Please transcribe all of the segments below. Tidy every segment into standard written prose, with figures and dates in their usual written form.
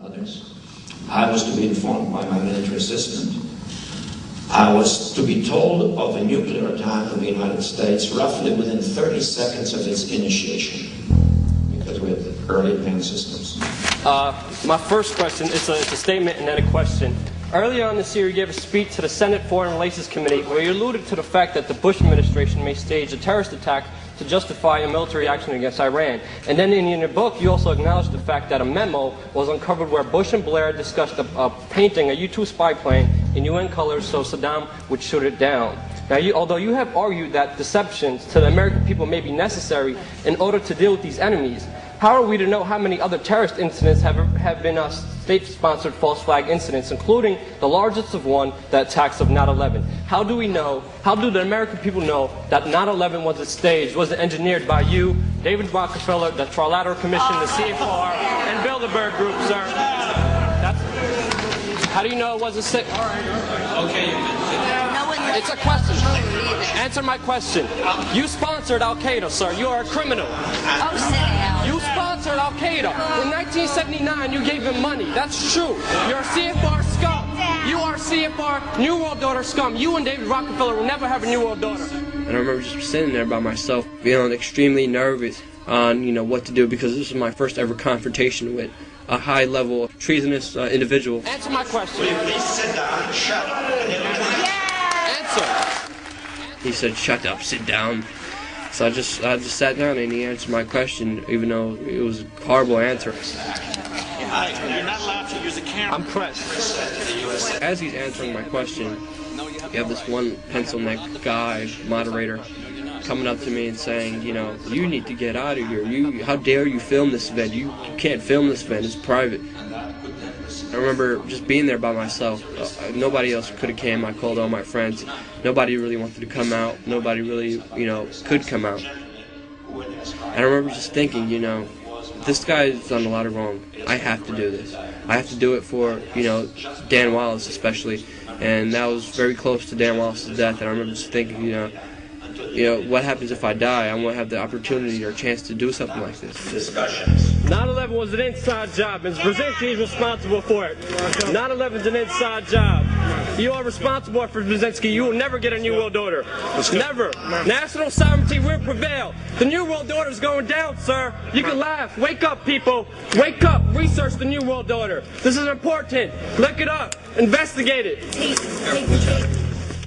Others. I was to be informed by my military assistant. I was to be told of a nuclear attack on the United States roughly within 30 seconds of its initiation, because we have early advanced systems. My first question is a statement and then a question. Earlier on this year, you gave a speech to the Senate Foreign Relations Committee where you alluded to the fact that the Bush administration may stage a terrorist attack to justify a military action against Iran. And then in your book, you also acknowledged the fact that a memo was uncovered where Bush and Blair discussed painting a U-2 spy plane in UN colors so Saddam would shoot it down. Now, although you have argued that deceptions to the American people may be necessary in order to deal with these enemies, how are we to know how many other terrorist incidents have been state-sponsored false flag incidents, including the largest of one, the attacks of 9/11? How do we know, how do the American people know that 9/11 was staged, was engineered by you, David Rockefeller, the Trilateral Commission, the CFR, and Bilderberg Group, sir? How do you know it wasn't staged? Okay. It's a question. Answer my question. You sponsored Al-Qaeda, sir. You are a criminal. You sponsored Al-Qaeda. In 1979, you gave him money. That's true. You're a CFR scum. You are CFR New World Order scum. You and David Rockefeller will never have a New World Order. And I remember just sitting there by myself, feeling extremely nervous on, what to do, because this was my first ever confrontation with a high-level treasonous individual. Answer my question. Please sit down and shut up. He said, "Shut up, sit down." So I just sat down and he answered my question, even though it was a horrible answer. You're not allowed to use a camera. I'm pressed. As he's answering my question, you have this one pencil neck guy, moderator, coming up to me and saying, you need to get out of here. How dare you film this event? You can't film this event. It's private. I remember just being there by myself. Nobody else could have came. I called all my friends. Nobody really wanted to come out. Nobody really, could come out. And I remember just thinking, this guy's done a lot of wrong. I have to do this. I have to do it for, Dan Wallace especially. And that was very close to Dan Wallace's death. And I remember just thinking, what happens if I die? I won't have the opportunity or chance to do something like this. Discussions. 9/11 was an inside job, and Brzezinski is responsible for it. 9/11 is an inside job. You are responsible for Brzezinski. You will never get a New World Order. Never. National sovereignty will prevail. The New World Order is going down, sir. You can laugh. Wake up, people. Wake up. Research the New World Order. This is important. Look it up. Investigate it.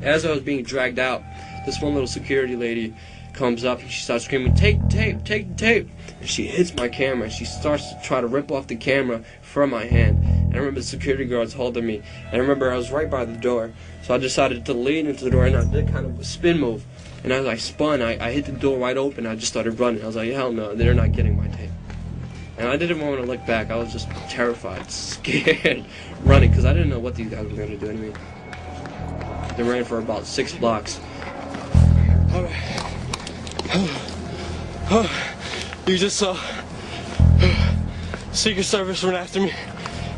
As I was being dragged out, this one little security lady comes up and she starts screaming, "Take the tape, take the tape." And she hits my camera and she starts to try to rip off the camera from my hand. And I remember the security guards holding me. And I remember I was right by the door. So I decided to lean into the door and I did kind of a spin move. And as I spun, I hit the door wide open. I just started running. I was like, hell no, they're not getting my tape. And I didn't want to look back. I was just terrified, scared, running, because I didn't know what these guys were going to do to me. They ran for about 6 blocks. You just saw Secret Service run after me.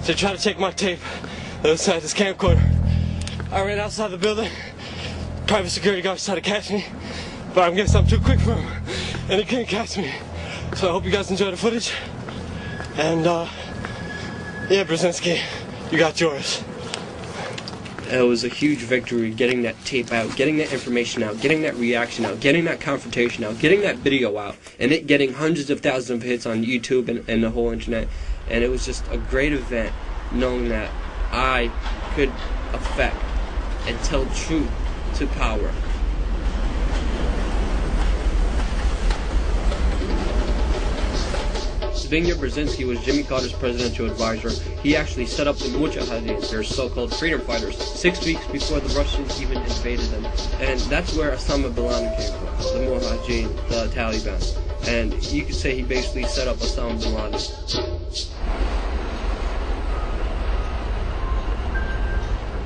They tried to take my tape outside this camcorder. I ran outside the building. Private security guards tried to catch me, but I guess I'm too quick for him, and he couldn't catch me. So I hope you guys enjoy the footage. And yeah, Brzezinski, you got yours. It was a huge victory getting that tape out, getting that information out, getting that reaction out, getting that confrontation out, getting that video out, and it getting hundreds of thousands of hits on YouTube and the whole internet. And it was just a great event knowing that I could affect and tell truth to power. Zbigniew Brzezinski was Jimmy Carter's presidential advisor. He actually set up the Mujahideen, their so-called freedom fighters, 6 weeks before the Russians even invaded them. And that's where Osama bin Laden came from, the Mujahideen, the Taliban. And you could say he basically set up Osama bin Laden.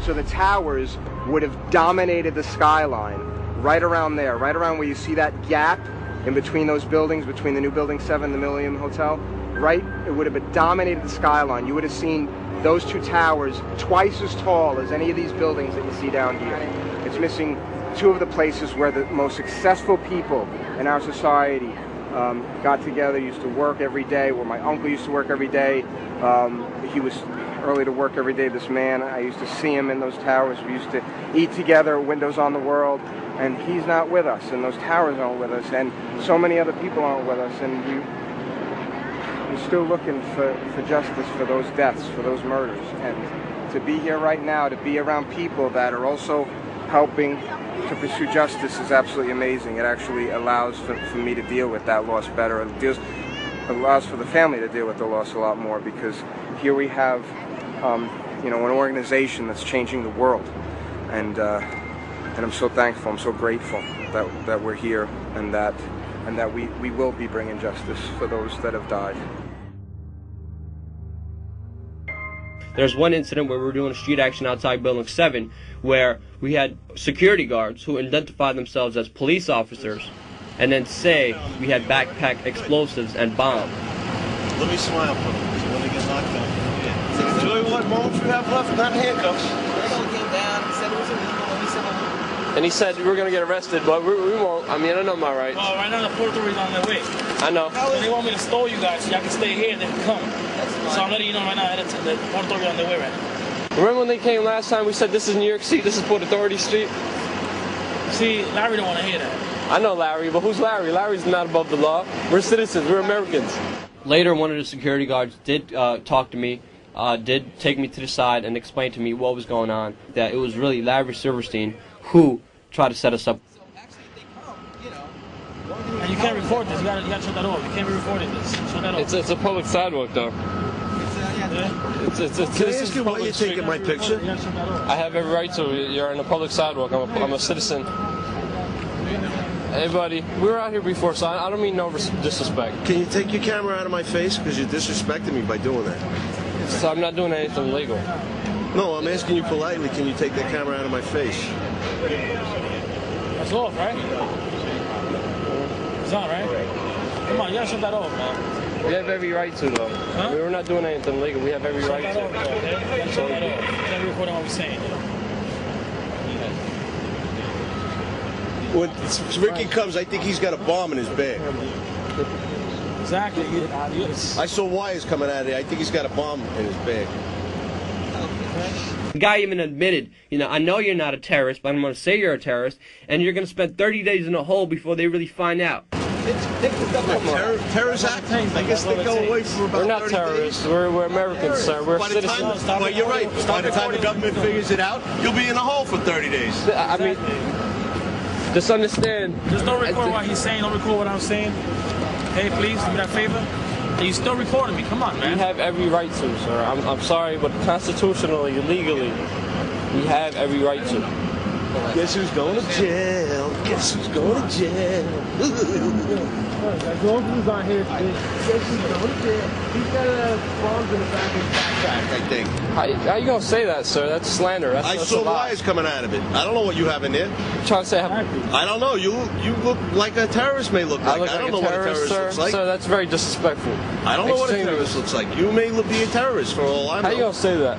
So the towers would have dominated the skyline right around there, right around where you see that gap in between those buildings, between the new Building 7 and the Millennium Hotel, right? It would have dominated the skyline. You would have seen those two towers twice as tall as any of these buildings that you see down here. It's missing two of the places where the most successful people in our society got together, used to work every day, where my uncle used to work every day. He was early to work every day, this man. I used to see him in those towers. We used to eat together, windows on the world, and he's not with us, and those towers aren't with us, and so many other people aren't with us, and we're still looking for justice for those deaths, for those murders. And to be here right now, to be around people that are also helping to pursue justice is absolutely amazing. It actually allows for me to deal with that loss better. It allows for the family to deal with the loss a lot more, because here we have an organization that's changing the world, and I'm so thankful, I'm so grateful that we're here, and that we will be bringing justice for those that have died. There's one incident where we were doing a street action outside Building 7 where we had security guards who identified themselves as police officers and then say we had backpack explosives and bombs. Let me smile for them, so when they get knocked out. Yeah. Enjoy what moments you have left, not handcuffs. Came down, he said it was illegal, and he said, And he said we're going to get arrested, but we won't. I mean, I know my rights. well, right now the Port Authority's on their way. I know. So they want me to stall you guys so y'all can stay here and they can come. So I'm letting you know right now that the Port Authority on their way right now. Remember when they came last time, we said this is New York City, this is Port Authority Street? See, Larry don't want to hear that. I know Larry, but who's Larry? Larry's not above the law. We're citizens, we're Americans. Later, one of the security guards did talk to me, did take me to the side and explain to me what was going on, that it was really Larry Silverstein who tried to set us up. And you can't record this. You gotta shut that off. You can't be recording this. Shut that off. It's a public sidewalk, though. Yeah? Can I ask you why you're taking my picture? You gotta shut that off. I have every right to. You're on a public sidewalk. I'm a citizen. Hey, buddy, we were out here before, so I don't mean no disrespect. Can you take your camera out of my face? Because you're disrespecting me by doing that. So I'm not doing anything illegal. No, I'm asking you politely, can you take that camera out of my face? That's off, right? It's on, right? Come on, you gotta shut that off, man. We have every right to, though. Huh? We're not doing anything illegal. We have every Shut right that to. off, though, okay? You gotta shut that off. You can't be recording what we're saying. When Ricky comes, I think he's got a bomb in his bag. Exactly. I saw wires coming out of there. I think he's got a bomb in his bag. The guy even admitted, I know you're not a terrorist, but I'm going to say you're a terrorist, and you're going to spend 30 days in a hole before they really find out. Terrorist act? I guess they go away for about 30 days. We're not terrorists. We're Americans, sir. We're citizens. Well, you're right. By the time the government figures it out, you'll be in a hole for 30 days. I mean, just understand. Just don't record what he's saying. Don't record what I'm saying. Hey, please, do me that favor. And you still recording me. Come on, We man. have every right to, sir. I'm sorry, but constitutionally, legally, we have every right to. Guess who's going to jail? Guess who's going to jail? As long as he's on here, guess who's going to jail? He's got bombs in the back of his backpack. I think. How you gonna say that, sir? That's slander. I saw wires coming out of it. I don't know what you have in there. You're trying to say I don't know. You look like a terrorist may look like. I look don't like know a terrorist, what a terrorist sir. looks like. Sir, that's very disrespectful. I don't know what a Extremely. terrorist looks like. You may be a terrorist for all I know. How you gonna say that?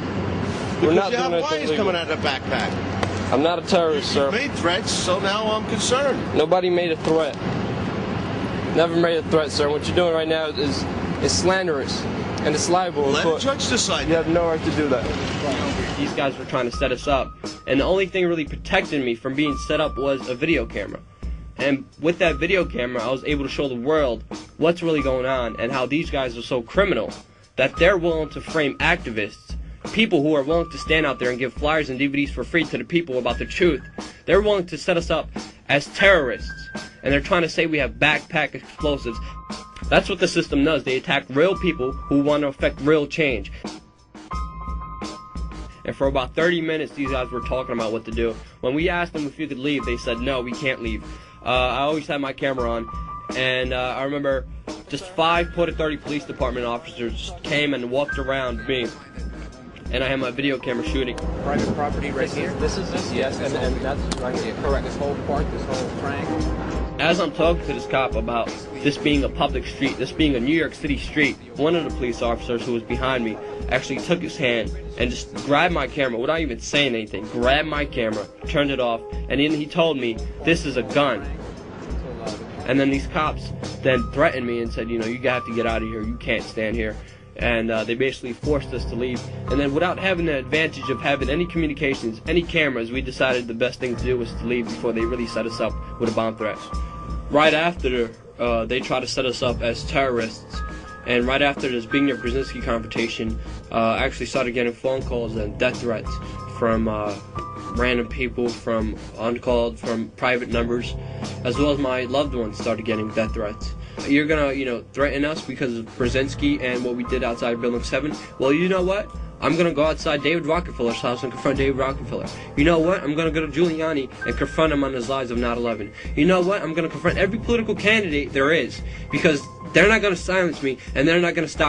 Because not you have doing anything wires illegal. coming out of the backpack. I'm not a terrorist, You sir. made threats, so now I'm concerned. Nobody made a threat. Never made a threat, sir. What you're doing right now is slanderous, and it's liable. Let the judge decide. You have no right to do that. These guys were trying to set us up, and the only thing really protecting me from being set up was a video camera. And with that video camera, I was able to show the world what's really going on and how these guys are so criminal that they're willing to frame activists, people who are willing to stand out there and give flyers and DVDs for free to the people about the truth. They're willing to set us up as terrorists, and they're trying to say we have backpack explosives. That's what the system does. They attack real people who want to affect real change. And for about 30 minutes, these guys were talking about what to do. When we asked them if we could leave, they said, no, we can't leave. I always had my camera on, and I remember just 5 Port Authority Police Department officers came and walked around me, and I had my video camera shooting. Private property right here? This is yes, and that's right here. Correct. This whole part, this whole triangle? As I'm talking to this cop about this being a public street, this being a New York City street, one of the police officers who was behind me actually took his hand and just grabbed my camera without even saying anything, grabbed my camera, turned it off, and then he told me, this is a gun. And then these cops then threatened me and said, you have to get out of here. You can't stand here. And they basically forced us to leave. And then without having the advantage of having any communications, any cameras, we decided the best thing to do was to leave before they really set us up with a bomb threat. Right after, they tried to set us up as terrorists. And right after this Zbigniew Brzezinski confrontation, I actually started getting phone calls and death threats from random people, from uncalled, from private numbers, as well as my loved ones started getting death threats. You're gonna, threaten us because of Brzezinski and what we did outside Building 7? Well, you know what? I'm gonna go outside David Rockefeller's house and confront David Rockefeller. You know what? I'm gonna go to Giuliani and confront him on his lies of 9/11. You know what? I'm gonna confront every political candidate there is, because they're not gonna silence me and they're not gonna stop me.